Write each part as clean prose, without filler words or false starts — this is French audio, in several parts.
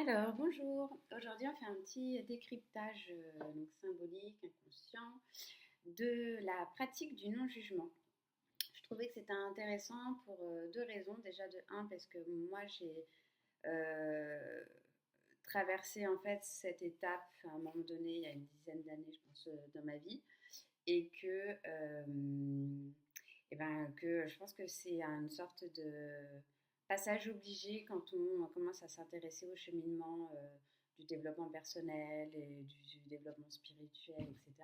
Alors, bonjour. Aujourd'hui, on fait un petit décryptage donc symbolique, inconscient, de la pratique du non-jugement. Je trouvais que c'était intéressant pour deux raisons. Déjà, de un, parce que moi, j'ai euh, traversé en fait cette étape à un moment donné, il y a une dizaine d'années, je pense, dans ma vie, et que je pense que c'est une sorte de passage obligé quand on commence à s'intéresser au cheminement du développement personnel et du développement spirituel, etc.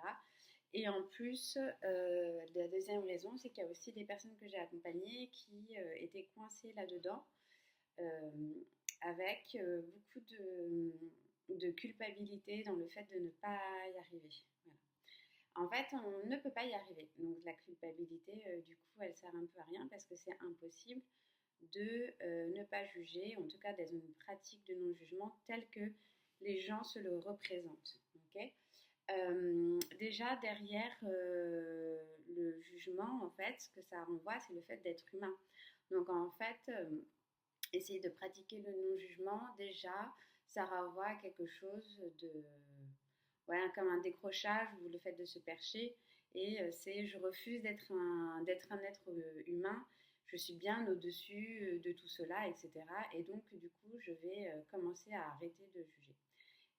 Et en plus, la deuxième raison, c'est qu'il y a aussi des personnes que j'ai accompagnées qui étaient coincées là-dedans, euh, avec beaucoup de culpabilité dans le fait de ne pas y arriver. Voilà. En fait, on ne peut pas y arriver. Donc la culpabilité, du coup, elle sert un peu à rien parce que c'est impossible de ne pas juger, en tout cas dans une pratique de non-jugement telle que les gens se le représentent. Okay. Déjà, derrière le jugement, en fait, ce que ça renvoie, c'est le fait d'être humain. Donc, en fait, essayer de pratiquer le non-jugement, déjà, ça renvoie à quelque chose de, ouais, comme un décrochage ou le fait de se percher. Et c'est je refuse d'être un être humain, je suis bien au-dessus de tout cela, etc. Et donc, du coup, je vais commencer à arrêter de juger.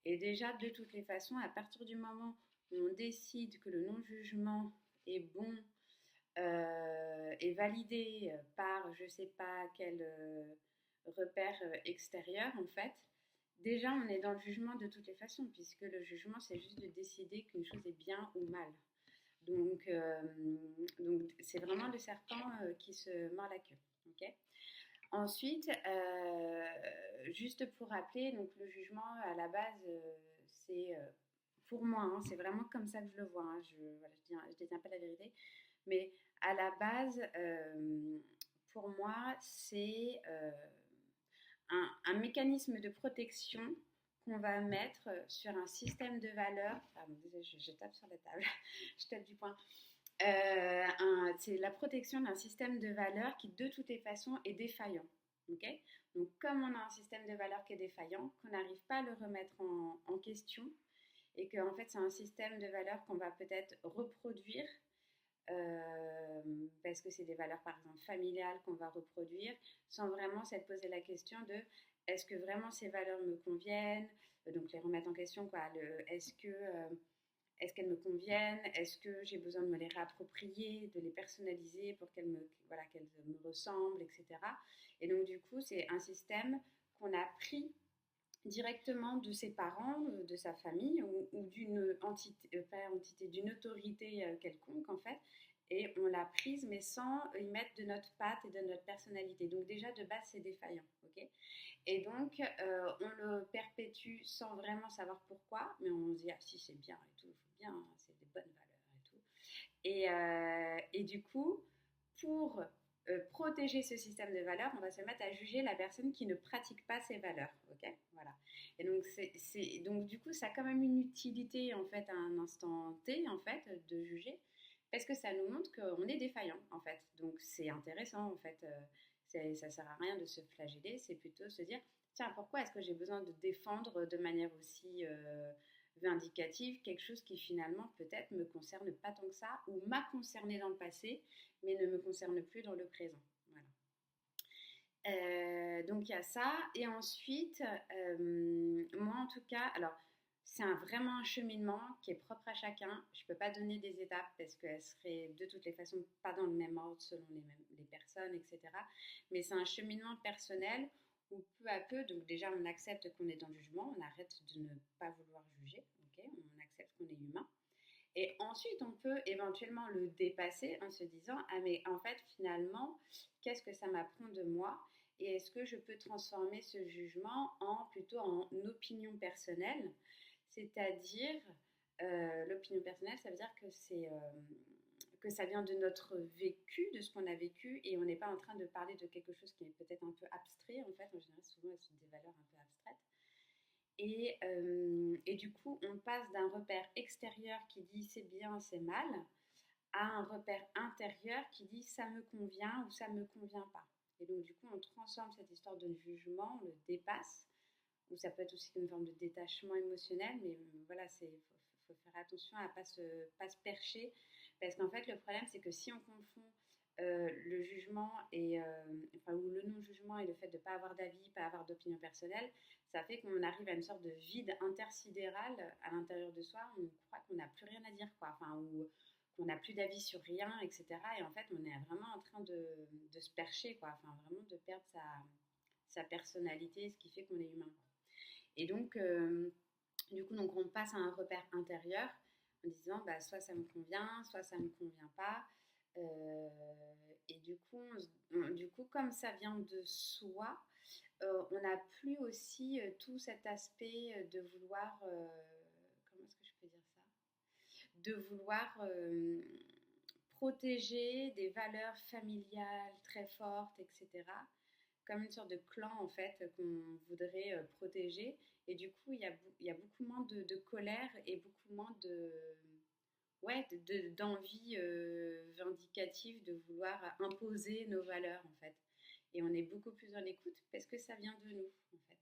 Et déjà, de toutes les façons, à partir du moment où on décide que le non-jugement est bon, est validé par je ne sais pas quel repère extérieur, en fait, déjà on est dans le jugement de toutes les façons, puisque le jugement c'est juste de décider qu'une chose est bien ou mal. Donc c'est vraiment le serpent qui se mord la queue. Okay. Ensuite, juste pour rappeler, donc le jugement à la base, c'est pour moi, hein, c'est vraiment comme ça que je le vois. Hein, voilà, je détiens pas la vérité, mais à la base, pour moi, c'est un mécanisme de protection qu'on va mettre sur un système de valeurs. Pardon, désolé, je tape sur la table, je tape du poing. C'est la protection d'un système de valeurs qui, de toutes les façons, est défaillant. Okay. Donc, comme on a un système de valeurs qui est défaillant, qu'on n'arrive pas à le remettre en question, et que en fait, c'est un système de valeurs qu'on va peut-être reproduire parce que c'est des valeurs par exemple familiales qu'on va reproduire sans vraiment s'être posé la question de est-ce que vraiment ces valeurs me conviennent, donc les remettre en question quoi, est-ce qu'elles me conviennent, est-ce que j'ai besoin de me les réapproprier, de les personnaliser pour qu'elles me ressemblent, etc. Et donc du coup c'est un système qu'on a pris directement de ses parents, de sa famille ou d'une entité, pas entité, d'une autorité quelconque en fait, et on l'a prise mais sans y mettre de notre patte et de notre personnalité. Donc déjà de base c'est défaillant, ok. Et donc on le perpétue sans vraiment savoir pourquoi, mais on se dit ah si c'est bien et tout, il faut bien, hein, c'est des bonnes valeurs et tout. Et du coup, pour protéger ce système de valeurs, on va se mettre à juger la personne qui ne pratique pas ces valeurs. Ok, voilà. Et donc, donc du coup, ça a quand même une utilité en fait à un instant T en fait de juger, parce que ça nous montre qu'on est défaillant en fait. Donc c'est intéressant en fait. Ça sert à rien de se flageller, c'est plutôt se dire tiens pourquoi est-ce que j'ai besoin de défendre de manière aussi vindicative quelque chose qui finalement peut-être me concerne pas tant que ça ou m'a concerné dans le passé mais ne me concerne plus dans le présent. Voilà. Donc il y a ça et ensuite moi en tout cas alors c'est vraiment un cheminement qui est propre à chacun. Je ne peux pas donner des étapes parce qu'elles seraient de toutes les façons pas dans le même ordre selon les personnes, etc. Mais c'est un cheminement personnel où peu à peu, donc déjà on accepte qu'on est dans le jugement, on arrête de ne pas vouloir juger, okay, on accepte qu'on est humain. Et ensuite, on peut éventuellement le dépasser en se disant ah mais en fait finalement, qu'est-ce que ça m'apprend de moi et est-ce que je peux transformer ce jugement plutôt en opinion personnelle, c'est-à-dire l'opinion personnelle, ça veut dire que ça vient de notre vécu, de ce qu'on a vécu, et on n'est pas en train de parler de quelque chose qui est peut-être un peu abstrait en fait. En général, souvent, elles sont des valeurs un peu abstraites. Et du coup, on passe d'un repère extérieur qui dit c'est bien, c'est mal, à un repère intérieur qui dit ça me convient ou ça me convient pas. Et donc, du coup, on transforme cette histoire de jugement, on le dépasse, ou ça peut être aussi une forme de détachement émotionnel, mais voilà, faut faire attention à pas se percher, parce qu'en fait, le problème, c'est que si on confond le jugement enfin, ou le non-jugement et le fait de ne pas avoir d'avis, pas avoir d'opinion personnelle, ça fait qu'on arrive à une sorte de vide intersidéral à l'intérieur de soi. On croit qu'on n'a plus rien à dire, quoi. Enfin, ou qu'on n'a plus d'avis sur rien, etc. Et en fait, on est vraiment en train de se percher, quoi. Enfin, vraiment de perdre sa personnalité, ce qui fait qu'on est humain. Et donc, du coup, donc on passe à un repère intérieur en disant bah, soit ça me convient, soit ça me convient pas. Euh, et du coup, comme ça vient de soi, on n'a plus aussi tout cet aspect de vouloir, comment est-ce que je peux dire ça? De vouloir protéger des valeurs familiales très fortes, etc. Comme une sorte de clan en fait qu'on voudrait protéger. Et du coup, il y a beaucoup moins de colère et beaucoup moins ouais, d'envie vindicative de vouloir imposer nos valeurs en fait. Et on est beaucoup plus en écoute parce que ça vient de nous en fait.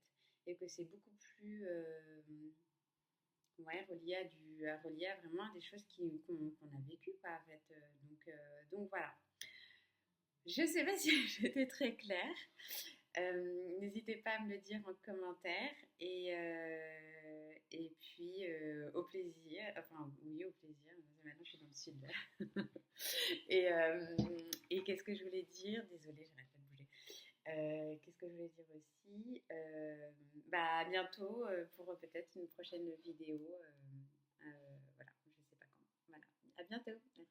Et que c'est beaucoup plus ouais, relié à vraiment des choses qu'on a vécues quoi, en fait. Donc voilà. Je sais pas si j'étais très claire. N'hésitez pas à me le dire en commentaire et puis au plaisir, enfin oui au plaisir, maintenant je suis dans le sud là. et, euh, et qu'est-ce que je voulais dire? Désolée, j'arrête pas de bouger. Qu'est-ce que je voulais dire aussi? Bah à bientôt pour peut-être une prochaine vidéo. Voilà, je sais pas quand. Voilà, à bientôt, merci.